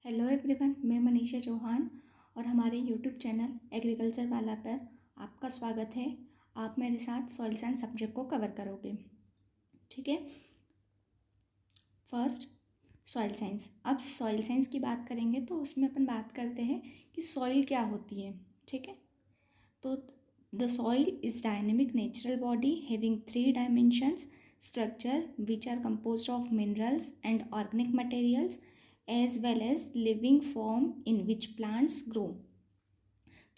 Hello everyone, मैं मनीषा चौहान और हमारे यूट्यूब चैनल एग्रीकल्चर वाला पर आपका स्वागत है। आप मेरे साथ सॉइल साइंस सब्जेक्ट को कवर करोगे, ठीक है। First, soil science. अब सॉइल साइंस की बात करेंगे तो उसमें अपन बात करते हैं कि सॉइल क्या होती है, ठीक है। तो the soil is dynamic natural body having 3 dimensions structure which are composed of minerals and organic materials as well as living form in which plants grow।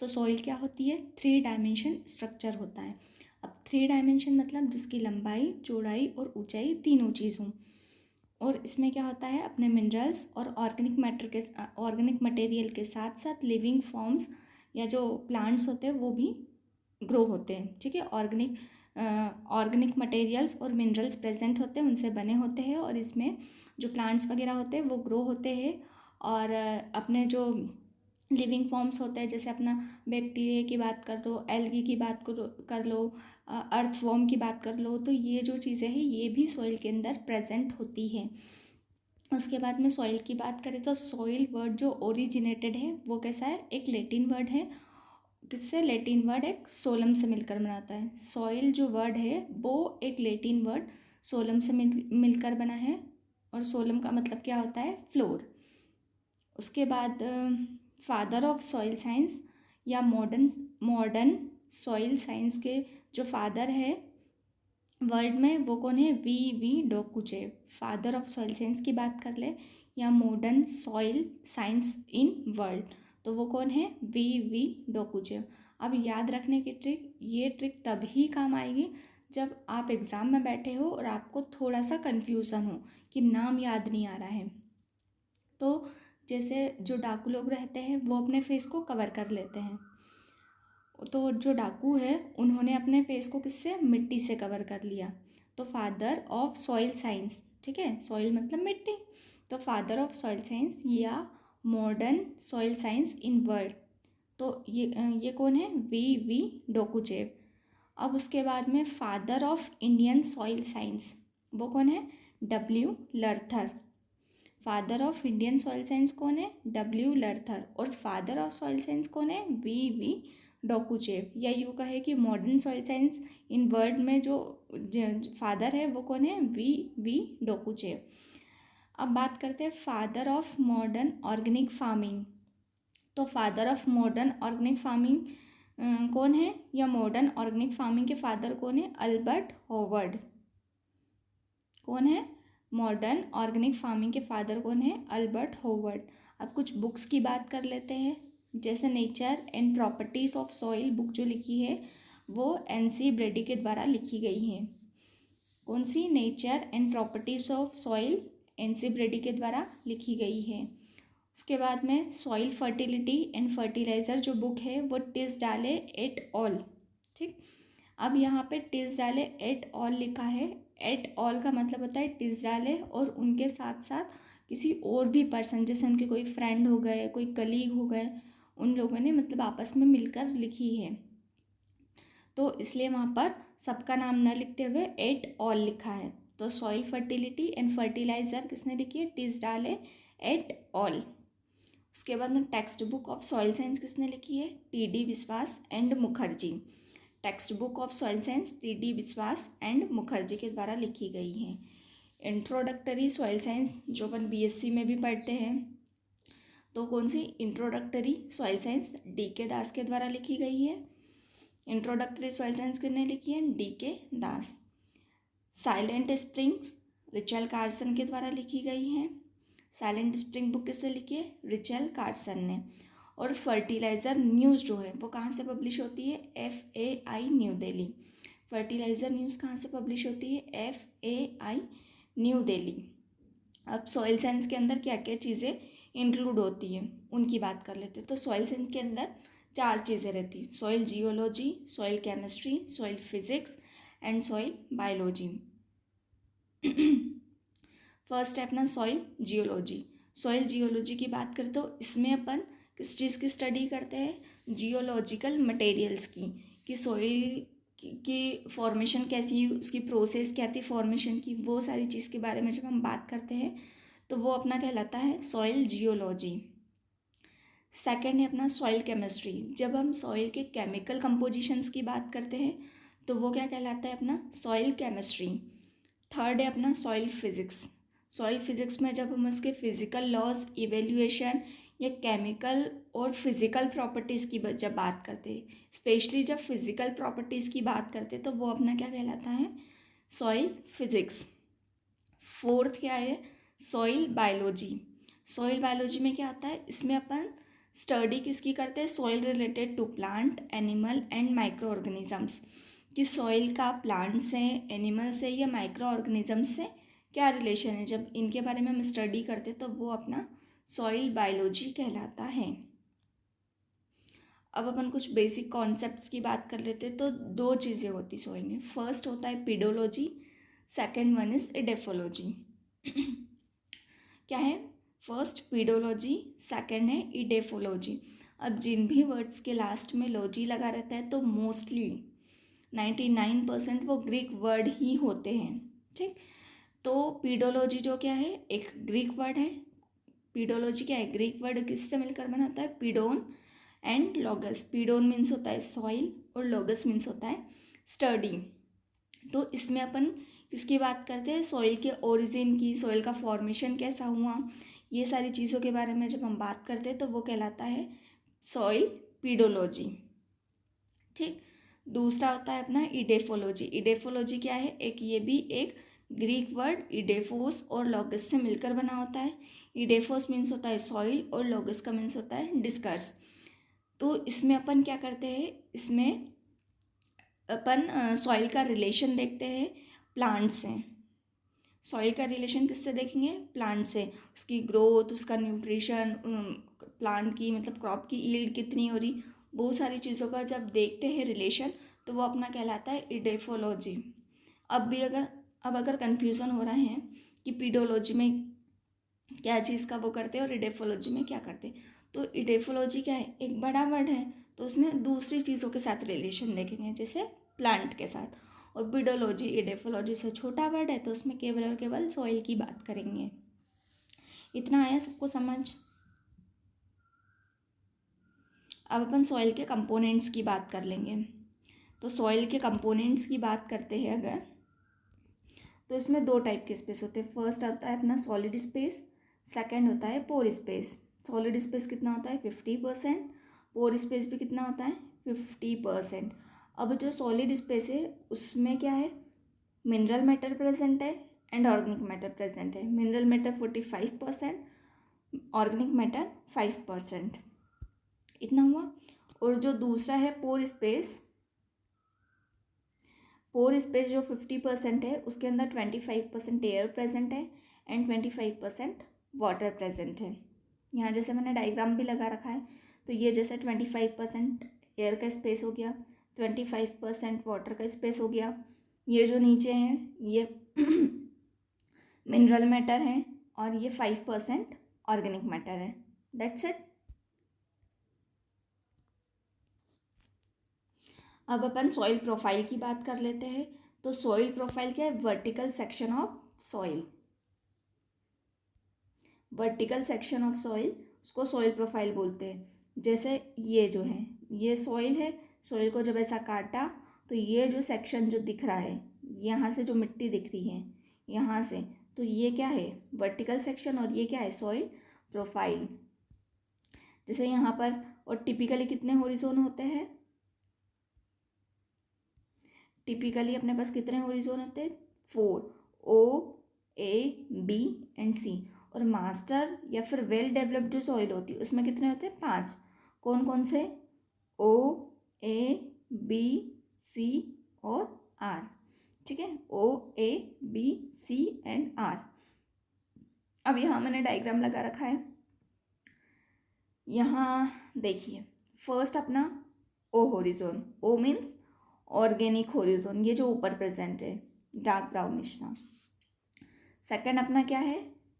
तो सॉइल क्या होती है? 3 डायमेंशन स्ट्रक्चर होता है। अब 3 डायमेंशन मतलब जिसकी लंबाई, चौड़ाई और ऊंचाई तीनों चीज़ हों। और इसमें क्या होता है, अपने मिनरल्स और ऑर्गेनिक मटेरियल के साथ साथ लिविंग फॉर्म्स या जो प्लांट्स होते हैं वो भी ग्रो होते हैं, ठीक है। ऑर्गेनिक मटेरियल्स और मिनरल्स प्रेजेंट होते हैं, उनसे बने होते हैं और इसमें जो प्लांट्स वगैरह होते हैं वो ग्रो होते हैं। और अपने जो लिविंग फॉर्म्स होते हैं, जैसे अपना बैक्टीरिया की बात कर लो, एल्गी की बात कर लो, अर्थवॉर्म की बात कर लो, तो ये जो चीज़ें हैं ये भी सॉइल के अंदर प्रेजेंट होती है। उसके बाद में सॉइल की बात करें तो सॉइल वर्ड जो ओरिजिनेटेड है वो कैसा है, एक लैटिन वर्ड है। किससे? लैटिन वर्ड एक सोलम से मिलकर बनाता है। सॉइल जो वर्ड है वो एक लैटिन वर्ड सोलम से मिलकर बना है और सोलम का मतलब क्या होता है? फ्लोर। उसके बाद फादर ऑफ सॉइल साइंस या मॉडर्न सॉइल साइंस के जो फादर है वर्ल्ड में वो कौन है? V Dokuchaev. Father of soil science की बात कर ले या modern soil science in world, तो वो कौन है? V Dokuchaev. अब याद रखने की ट्रिक, ये ट्रिक तभी काम आएगी जब आप एग्ज़ाम में बैठे हो और आपको थोड़ा सा कन्फ्यूज़न हो कि नाम याद नहीं आ रहा है। तो जैसे जो डाकू लोग रहते हैं वो अपने फेस को कवर कर लेते हैं, तो जो डाकू है उन्होंने अपने फेस को किससे? मिट्टी से कवर कर लिया। तो फादर ऑफ सॉइल साइंस, ठीक है, सॉइल मतलब मिट्टी, तो फादर ऑफ सॉइल साइंस या modern soil science in world, तो ये कौन है? V Dokuchaev. अब उसके बाद में father of Indian soil science, वो कौन है? W Leather. Father of Indian soil science कौन है? W Leather. और फादर ऑफ सॉइल साइंस कौन है? V Dokuchaev. या यूँ कहे कि modern soil science in world में जो फादर है वो कौन है? V Dokuchaev. अब बात करते हैं father of modern organic farming. तो father of modern organic farming कौन है? या मॉडर्न ऑर्गेनिक फार्मिंग के फादर कौन है? Albert Howard. कौन है? मॉडर्न ऑर्गेनिक फार्मिंग के फादर कौन है? Albert Howard. अब कुछ बुक्स की बात कर लेते हैं, जैसे nature and properties of soil book जो लिखी है वो NC ब्रेडी के द्वारा लिखी गई है। कौन सी? Nature and properties of soil NC Brady के द्वारा लिखी गई है। उसके बाद में सॉइल फर्टिलिटी एंड फर्टिलाइज़र जो बुक है वो टिसडाले एट ऑल, ठीक। अब यहाँ पे टिसडाले एट ऑल लिखा है। एट ऑल का मतलब होता है टिसडाले और उनके साथ साथ किसी और भी पर्सन, जैसे उनके कोई फ्रेंड हो गए, कोई कलीग हो गए, उन लोगों ने मतलब आपस में मिलकर लिखी है, तो इसलिए वहाँ पर सबका नाम न लिखते हुए एट ऑल लिखा है। तो सॉइल फर्टिलिटी एंड फर्टिलाइज़र किसने लिखी है? टिसडाले एट ऑल। उसके बाद में text book of soil science किसने लिखी है? TD विश्वास and Mukherjee. Text book of soil science TD विश्वास एंड मुखर्जी के द्वारा लिखी गई है। इंट्रोडक्टरी सॉइल साइंस जो अपन BSc में भी पढ़ते हैं, तो कौन सी? इंट्रोडक्टरी सॉइल साइंस DK दास के द्वारा लिखी गई है। इंट्रोडक्टरी सॉइल साइंस किसने लिखी है? DK दास। साइलेंट स्प्रिंग्स रिचल कार्सन के द्वारा लिखी गई है। साइलेंट स्प्रिंग बुक किसने लिखी है? रिचल कार्सन ने। और फर्टिलाइज़र न्यूज़ जो है वो कहाँ से पब्लिश होती है? FAI new Delhi. Fertiliser news कहाँ से पब्लिश होती है? FAI new Delhi. अब सॉइल साइंस के अंदर क्या क्या चीज़ें इंक्लूड होती हैं उनकी बात कर लेते हैं। तो सॉइल साइंस के अंदर 4 चीज़ें रहती हैं: soil geology, soil chemistry, soil physics and soil biology. First है अपना सॉइल जियोलॉजी। सॉइल जियोलॉजी की बात करें तो इसमें अपन किस चीज़ की स्टडी करते हैं? जियोलॉजिकल मटेरियल्स की, कि सॉइल की फॉर्मेशन कैसी, उसकी प्रोसेस क्या थी फॉर्मेशन की, वो सारी चीज़ के बारे में जब हम बात करते हैं तो वो अपना कहलाता है सॉइल जियोलॉजी। सेकंड है अपना सॉइल केमिस्ट्री। जब हम सॉइल के केमिकल कंपोजिशंस की बात करते हैं तो वो क्या कहलाता है अपना सॉइल केमिस्ट्री। थर्ड है अपना सॉइल फिजिक्स। सॉइल फिजिक्स में जब हम उसके फिजिकल लॉज इवेल्युएशन या केमिकल और फिजिकल प्रॉपर्टीज़ की जब बात करते हैं, स्पेशली जब फिजिकल प्रॉपर्टीज़ की बात करते हैं, तो वो अपना क्या कहलाता है सॉइल फिजिक्स। फोर्थ क्या है सॉइल बायोलॉजी। सॉइल बायोलॉजी में क्या होता है, इसमें अपन स्टडी किसकी करते हैं, soil related to plant, animal and microorganisms, कि सॉइल का प्लांट से, एनिमल से या माइक्रो ऑर्गेनिजम्स से क्या रिलेशन है। जब इनके बारे में हम स्टडी करते तो वो अपना सॉइल बायोलॉजी कहलाता है। अब अपन कुछ बेसिक कॉन्सेप्ट्स की बात कर लेते हैं। तो दो चीज़ें होती सॉइल में, फर्स्ट होता है pedology, second one is edaphology. क्या है, फर्स्ट पीडोलॉजी, सेकेंड है इडेफोलॉजी। अब जिन भी वर्ड्स के लास्ट में लॉजी लगा रहता है तो मोस्टली 99% वो ग्रीक वर्ड ही होते हैं। ठीक, तो पीडोलॉजी जो क्या है एक ग्रीक वर्ड है। पीडोलॉजी क्या है, ग्रीक वर्ड किससे मिलकर बना होता है, पीडोन एंड लॉगस। पीडोन मीन्स होता है सॉइल और लॉगस मीन्स होता है स्टडी। तो इसमें अपन किसकी बात करते हैं, सॉइल के ओरिजिन की, सॉइल का फॉर्मेशन कैसा हुआ, ये सारी चीज़ों के बारे में जब हम बात करते हैं तो वो कहलाता है सॉइल पीडोलॉजी। ठीक, दूसरा होता है अपना इडेफोलॉजी। इडेफोलॉजी क्या है, एक ये भी एक ग्रीक वर्ड इडेफोस और लॉगस से मिलकर बना होता है। इडेफोस मीन्स होता है सॉइल और लॉगस का मीन्स होता है डिस्कर्स। तो इसमें अपन क्या करते हैं, इसमें अपन सॉइल का रिलेशन देखते हैं प्लांट से। सॉइल का रिलेशन किससे देखेंगे, प्लांट से, उसकी ग्रोथ, उसका न्यूट्रिशन, प्लांट की मतलब क्रॉप की ईल्ड कितनी हो रही, बहुत सारी चीज़ों का जब देखते हैं रिलेशन तो वो अपना कहलाता है इडेफोलॉजी। अब अगर कन्फ्यूज़न हो रहा है कि पीडोलॉजी में क्या चीज़ का वो करते हैं और इडेफोलॉजी में क्या करते हैं, तो इडेफोलॉजी क्या है, एक बड़ा वर्ड है तो उसमें दूसरी चीज़ों के साथ रिलेशन देखेंगे जैसे प्लांट के साथ। और पीडोलॉजी इडेफोलॉजी से छोटा वर्ड है तो उसमें केवल और केवल सॉइल की बात करेंगे। इतना आया सबको समझ। अब अपन सॉइल के कंपोनेंट्स की बात कर लेंगे। तो सॉइल के कंपोनेंट्स की बात करते हैं अगर, तो इसमें दो टाइप के स्पेस होते हैं। फर्स्ट आता है अपना सॉलिड स्पेस, सेकेंड होता है पोर स्पेस। सॉलिड स्पेस कितना होता है 50%, पोर स्पेस भी कितना होता है 50%। अब जो सॉलिड स्पेस है उसमें क्या है, मिनरल मैटर प्रेजेंट है एंड ऑर्गेनिक मैटर प्रेजेंट है। मिनरल मैटर 45%, ऑर्गेनिक मैटर 5%, इतना हुआ। और जो दूसरा है पोर स्पेस, पोर स्पेस जो 50% है उसके अंदर 25% एयर प्रेजेंट है एंड 25% वाटर प्रेजेंट है। यहाँ जैसे मैंने डायग्राम भी लगा रखा है, तो ये जैसे 25% एयर का स्पेस हो गया, 25% वाटर का स्पेस हो गया, ये जो नीचे हैं ये मिनरल मैटर है और ये 5% ऑर्गेनिक मैटर है। That's it. अब अपन सॉइल प्रोफाइल की बात कर लेते हैं। तो सॉइल प्रोफाइल क्या है, vertical section of soil. Vertical section of soil उसको सॉइल प्रोफाइल बोलते हैं। जैसे ये जो है ये सॉइल है, सॉइल को जब ऐसा काटा तो ये जो सेक्शन जो दिख रहा है, यहाँ से जो मिट्टी दिख रही है यहाँ से, तो ये क्या है वर्टिकल सेक्शन और ये क्या है सॉइल प्रोफाइल। जैसे यहाँ पर, और टिपिकली कितने हॉरिजॉन होते हैं, टिपिकली अपने पास कितने हॉरिजॉन होते हैं 4, ओ ए बी एंड सी। और मास्टर या फिर वेल डेवलप्ड जो सॉइल होती है उसमें कितने होते हैं 5। कौन कौन से, ओ ए बी सी और आर। ठीक है, O A B C and R. अब यहाँ मैंने डायग्राम लगा रखा है, यहाँ देखिए फर्स्ट अपना O horizon, O means organic horizon, ये जो ऊपर प्रेजेंट है डार्क ब्राउनिश सा। सेकंड अपना क्या है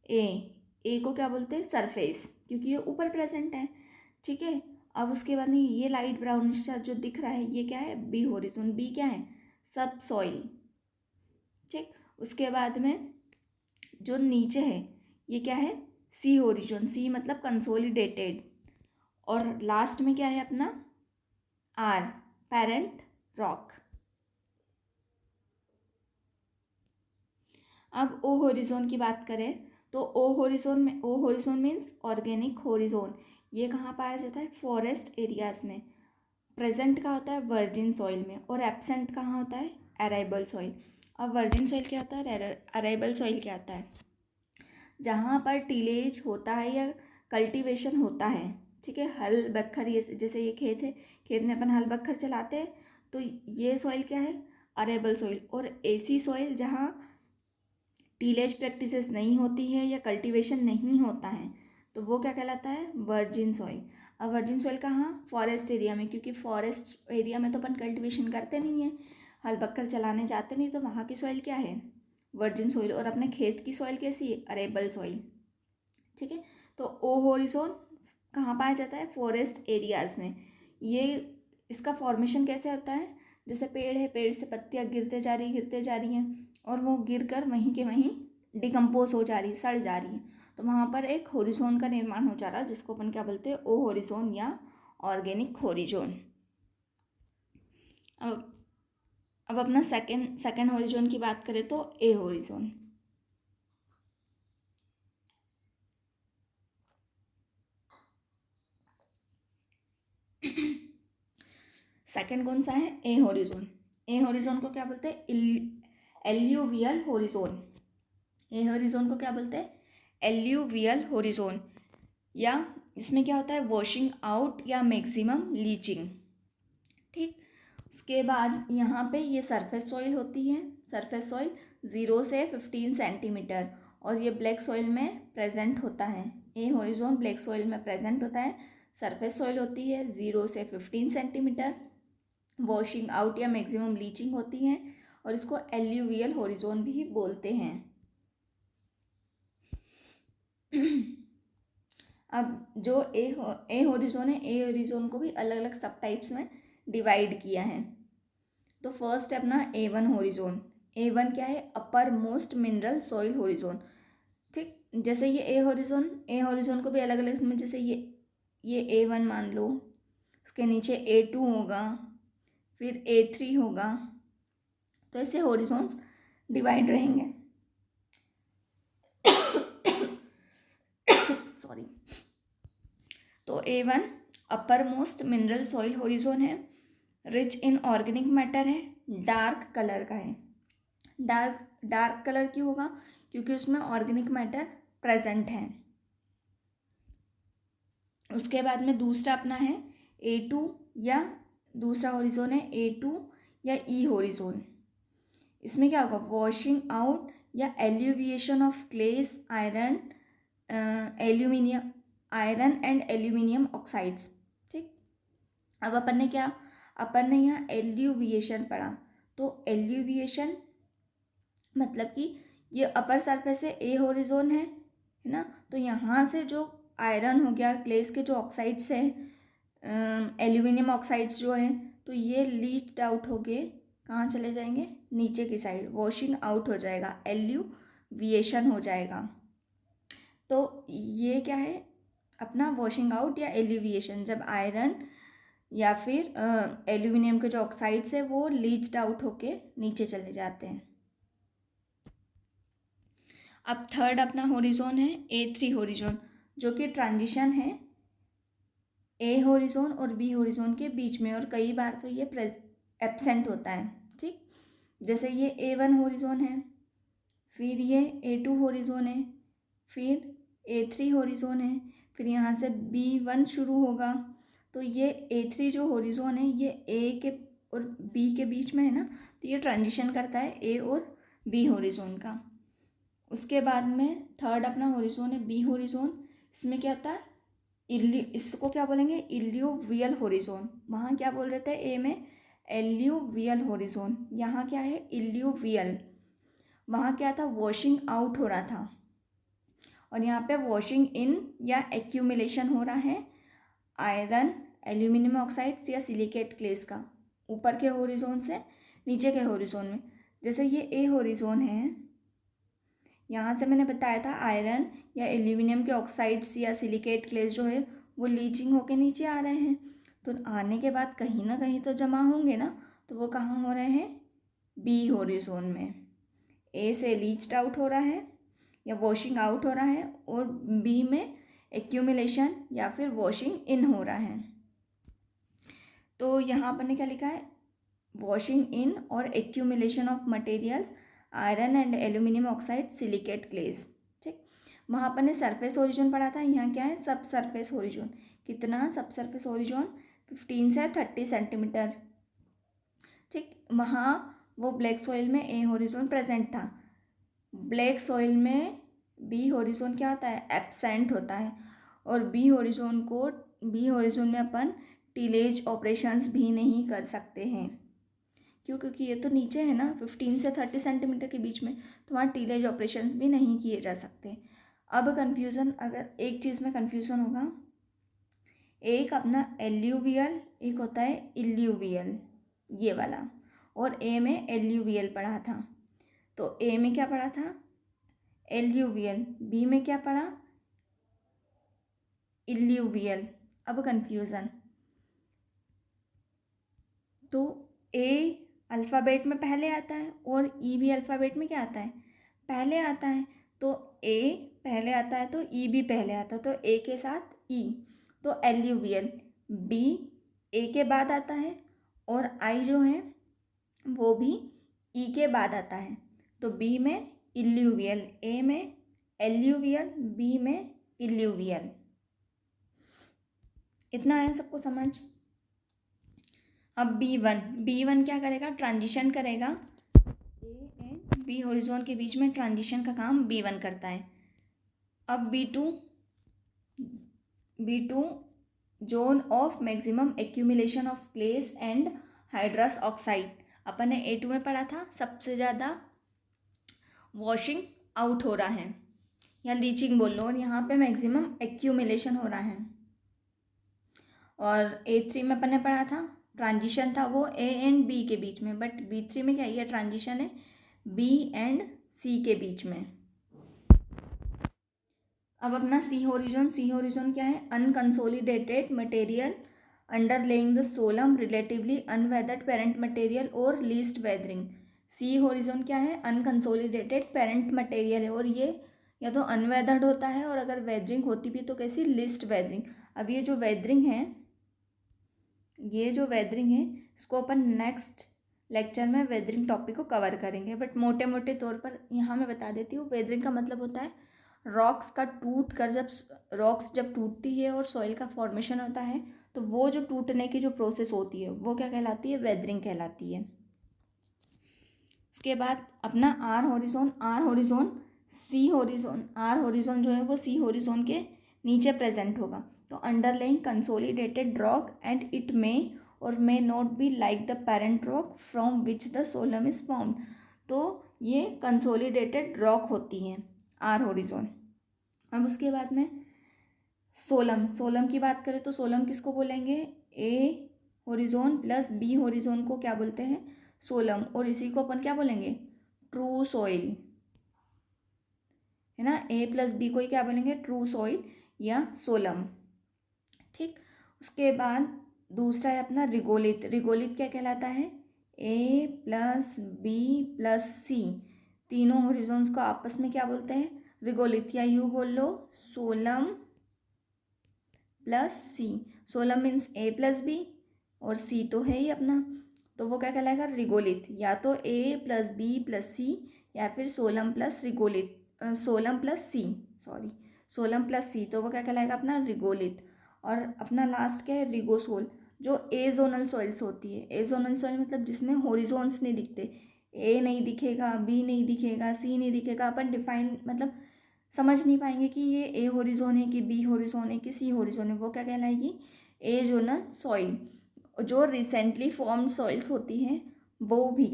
ए को क्या बोलते हैं सरफेस, क्योंकि ये ऊपर प्रेजेंट है। ठीक है, अब उसके बाद में ये लाइट ब्राउनिश सा जो दिख रहा है ये क्या है बी हॉरिजॉन। बी क्या है सब सॉइल। ठीक, उसके बाद में जो नीचे है ये क्या है, सी होरिजोन, सी मतलब कंसोलिडेटेड। और लास्ट में क्या है अपना, आर, पेरेंट रॉक। अब ओ होरिजोन की बात करें तो ओ होरिजोन मीन्स ऑर्गेनिक होरिजोन। ये कहाँ पाया जाता है, फॉरेस्ट एरियाज में। प्रेजेंट कहाँ होता है, वर्जिन सॉइल में। और एब्सेंट कहाँ होता है, अराइबल सॉइल। अब वर्जिन सॉइल क्या होता है, अराइबल सॉइल क्या होता है, जहाँ पर टीलेज होता है या कल्टीवेशन होता है, ठीक है। हल बखर, ये जैसे ये खेत है, खेत में अपन हल बखर चलाते हैं, तो ये सॉइल क्या है, अरेबल सॉइल। और ऐसी सॉइल जहाँ टीलेज प्रैक्टिसेस नहीं होती है या कल्टीवेशन नहीं होता है, तो वो क्या कहलाता है, वर्जिन सॉइल। अब वर्जिन सॉइल कहाँ, फॉरेस्ट एरिया में, क्योंकि फॉरेस्ट एरिया में तो अपन कल्टीवेशन करते नहीं है, हल बखर चलाने जाते नहीं, तो वहाँ की सॉइल क्या है, वर्जिन सॉइल। और अपने खेत की सॉइल कैसी है, अरेबल सॉइल, ठीक है। तो ओ होरिजोन कहाँ पाया जाता है, फॉरेस्ट एरियाज में। ये इसका फॉर्मेशन कैसे होता है, जैसे पेड़ है, पेड़ से पत्तियाँ गिरते जा रही हैं, और वो गिर कर वहीं के वहीं डिकम्पोज हो जा रही है, सड़ जा रही है, तो वहाँ पर एक होरिजोन का निर्माण हो जा रहा है, जिसको अपन क्या बोलते हैं, ओ होरिजोन या ऑर्गेनिक होरिजोन। अब अपना सेकेंड होरिजोन की बात करें तो ए होरिजोन। सेकंड कौन सा है, ए होरिजोन। ए होरिजोन को क्या बोलते हैं, एल्यूवियल होरिजोन। ए होरिजोन को क्या बोलते हैं, एल्यूवियल होरिजोन। या इसमें क्या होता है, वॉशिंग आउट या मैक्सिमम लीचिंग, ठीक। उसके बाद यहाँ पे ये सरफेस सॉइल होती है, सरफेस सॉइल 0 से 15 सेंटीमीटर, और ये ब्लैक सॉइल में प्रेजेंट होता है। ए होरिजोन ब्लैक सॉइल में प्रेजेंट होता है, सरफेस सॉइल होती है 0 से 15 सेंटीमीटर, वॉशिंग आउट या मैक्सिमम लीचिंग होती है, और इसको एल्यूवियल होरिजोन भी बोलते हैं। अब जो ए होरिजोन है, ए होरिजोन को भी अलग अलग सब टाइप्स में डिवाइड किया है। तो फर्स्ट है अपना A1 होरिजोन। A1 क्या है, upper most mineral soil horizon, ठीक। जैसे ये ए होरिजोन को भी अलग अलग इसमें, जैसे ये A1 मान लो, इसके नीचे A2 होगा, फिर A3 होगा, तो ऐसे होरिजोन्स डिवाइड रहेंगे। सॉरी। तो A1 upper most mineral soil horizon है, रिच इन ऑर्गेनिक मैटर है, डार्क कलर का है। डार्क कलर क्यों होगा, क्योंकि उसमें ऑर्गेनिक मैटर प्रेजेंट है। उसके बाद में दूसरा अपना है A2, या दूसरा होरिजोन है A2 या E होरिजोन। इसमें क्या होगा, वॉशिंग आउट या eluviation of clays, iron and aluminium oxides, ठीक। अब अपन ने यहाँ एल्यूविएशन पढ़ा, तो एल्यूविएशन मतलब कि ये अपर सरफेस है, ए होरिजोन है ना, तो यहाँ से जो आयरन हो गया, क्लेस के जो ऑक्साइड्स है, एल्यूमिनियम ऑक्साइड्स जो हैं, तो ये लीच्ड आउट होके कहाँ चले जाएंगे, नीचे की साइड, वॉशिंग आउट हो जाएगा, एल्यूविएशन हो जाएगा। तो ये क्या है अपना वॉशिंग आउट या एल्यूविएशन, जब आयरन या फिर एल्यूमिनियम के जो ऑक्साइड्स है वो लीच्ड आउट होके नीचे चले जाते हैं। अब थर्ड अपना होरिजोन है A3 होरिजोन, जो कि ट्रांजिशन है ए होरिजोन और बी होरिजोन के बीच में, और कई बार तो ये एब्सेंट होता है, ठीक। जैसे ये A1 होरिजोन है, फिर ये A2 होरिजोन है, फिर A3 होरिजोन है, फिर यहाँ से B1 शुरू होगा, तो ये A3 जो होरिजोन है ये ए के और बी के बीच में है ना, तो ये ट्रांजिशन करता है ए और बी होरिजोन का। उसके बाद में थर्ड अपना होरिजोन है बी होरिजोन। इसमें क्या होता है, इसको क्या बोलेंगे, इल्यूवियल होरिजोन। वहाँ क्या बोल रहे थे ए में, एल्यूवियल होरिजोन, यहाँ क्या है, इल्यूवियल। वहाँ क्या था, वॉशिंग आउट हो रहा था, और यहाँ पे वॉशिंग इन या एक्यूमुलेशन हो रहा है आयरन, एल्यूमिनियम ऑक्साइड्स या सिलिकेट क्लेस का, ऊपर के होरिजोन से नीचे के होरिजोन में। जैसे ये ए होरिजोन है, यहाँ से मैंने बताया था आयरन या एल्यूमिनियम के ऑक्साइड्स या सिलिकेट क्लेस जो है वो लीचिंग होके नीचे आ रहे हैं, तो आने के बाद कहीं ना कहीं तो जमा होंगे ना, तो वो कहाँ हो रहे हैं, बी हॉरिजॉन में। ए से लीच्ड आउट हो रहा है या वॉशिंग आउट हो रहा है, और बी में एक्यूमुलेशन या फिर वॉशिंग इन हो रहा है। तो यहाँ पर ने क्या लिखा है, वॉशिंग इन और accumulation of materials iron and aluminium oxide silicate clays. ठीक, वहाँ पर ने सरफेस ओरिजिन पढ़ा था, यहाँ क्या है, सब सरफेस ओरिजिन। कितना सब सरफेस ओरिजिन, 15 से 30 सेंटीमीटर। ठीक, वहाँ वो ब्लैक सॉइल में ए हॉरिजॉन प्रेजेंट था, ब्लैक सॉइल में बी हॉरिजॉन क्या होता है, एब्सेंट होता है। और बी हॉरिजॉन में अपन टिलेज ऑपरेशंस भी नहीं कर सकते हैं। क्यों, क्योंकि ये तो नीचे है ना 15 से 30 सेंटीमीटर के बीच में, तो वहाँ टिलेज ऑपरेशंस भी नहीं किए जा सकते। अब कन्फ्यूज़न, अगर एक चीज़ में कन्फ्यूज़न होगा, एक अपना एल्यूवियल, एक होता है इल्यूवियल, ये वाला, और ए में एल्यूवियल पढ़ा था। तो ए में क्या पढ़ा था, एल्यूवियल, बी में क्या पढ़ा, इल्यूवियल। अब कन्फ्यूज़न, तो ए अल्फ़ाबेट में पहले आता है और ई भी अल्फ़ाबेट में क्या आता है, पहले आता है। तो ए पहले आता है तो ई भी पहले आता है, तो ए के साथ ई, तो एल्यूवियल। बी ए के बाद आता है और आई जो है वो भी ई के बाद आता है, तो बी में इल्यूवियल, ए में एल्यूवियल, बी में इल्यूवियल। इतना आया सबको समझ। अब बी वन क्या करेगा, ट्रांजिशन करेगा, ए एंड बी हॉरिजॉन के बीच में ट्रांजिशन का काम बी1 करता है। अब B two zone of maximum accumulation of clays and hydrous oxide. अपन ने ए2 में पढ़ा था, सबसे ज़्यादा वॉशिंग आउट हो रहा है या लीचिंग बोल लो, और यहाँ पे मैक्सिमम एक्यूमुलेशन हो रहा है। और ए3 में अपन ने पढ़ा था, ट्रांजिशन था वो ए एंड बी के बीच में, बट बी3 में क्या है, ट्रांजिशन है बी एंड सी के बीच में। अब अपना सी हॉरिजॉन क्या है, unconsolidated material underlying the solum relatively unweathered parent material और लीस्ट वेदरिंग। सी हॉरिजॉन क्या है, अनकंसोलिडेटेड पेरेंट मटेरियल है, और ये या तो अनवेदर्ड होता है, और अगर वेदरिंग होती भी तो कैसी, लिस्ट वेदरिंग। अब ये जो वेदरिंग है इसको अपन नेक्स्ट लेक्चर में वेदरिंग टॉपिक को कवर करेंगे, बट मोटे मोटे तौर पर यहाँ मैं बता देती हूँ। वेदरिंग का मतलब होता है रॉक्स का टूट कर, जब टूटती है और सॉइल का फॉर्मेशन होता है, तो वो जो टूटने की जो प्रोसेस होती है वो क्या कहलाती है, वेदरिंग कहलाती है। उसके बाद अपना आर हॉरिजॉन जो है वो सी हॉरिजॉन के नीचे प्रेजेंट होगा, तो underlying consolidated rock and it may not be like the parent rock from which the solum is formed. तो ये कंसोलिडेटेड रॉक होती हैं आर हॉरिजॉन। अब उसके बाद में सोलम की बात करें तो सोलम किसको बोलेंगे, ए हॉरिजॉन प्लस बी हॉरिजॉन को क्या बोलते हैं, सोलम, और इसी को अपन क्या बोलेंगे, ट्रू सॉइल, है ना। ए प्लस बी को ही क्या बोलेंगे, ट्रू सॉइल या सोलम। ठीक, उसके बाद दूसरा है अपना रिगोलिथ क्या कहलाता है, ए प्लस बी प्लस सी, तीनों हॉरिजॉन्स को आपस में क्या बोलते हैं, रिगोलिथ, या यू बोल लो सोलम प्लस सी। सोलम मीन्स ए प्लस बी और सी तो है ही अपना, तो वो क्या कहलाएगा, रिगोलिथ, या तो ए प्लस बी प्लस सी या फिर सोलम प्लस सी, तो वो क्या कहलाएगा अपना रिगोलिथ। और अपना लास्ट क्या है, रिगोसोल, जो एजोनल सॉइल्स होती है। एजोनल सॉइल मतलब जिसमें हॉरिजॉन्स नहीं दिखते, ए नहीं दिखेगा, बी नहीं दिखेगा, सी नहीं दिखेगा, अपन डिफाइन मतलब समझ नहीं पाएंगे कि ये ए हॉरिजॉन है कि बी हॉरिजॉन है कि सी हॉरिजॉन है, वो क्या कहलाएगी, एजोनल सॉइल। जो रिसेंटली फॉर्म्ड सॉइल्स होती हैं वो भी,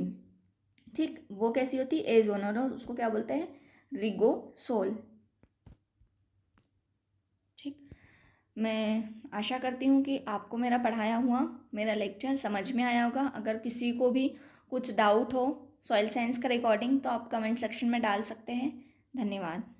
ठीक, वो कैसी होती है, एजोनल, और उसको क्या बोलते हैं, रिगोसोल। ठीक, मैं आशा करती हूँ कि आपको मेरा पढ़ाया हुआ मेरा लेक्चर समझ में आया होगा। अगर किसी को भी कुछ डाउट हो सॉइल साइंस का रिकॉर्डिंग तो आप कमेंट सेक्शन में डाल सकते हैं। धन्यवाद।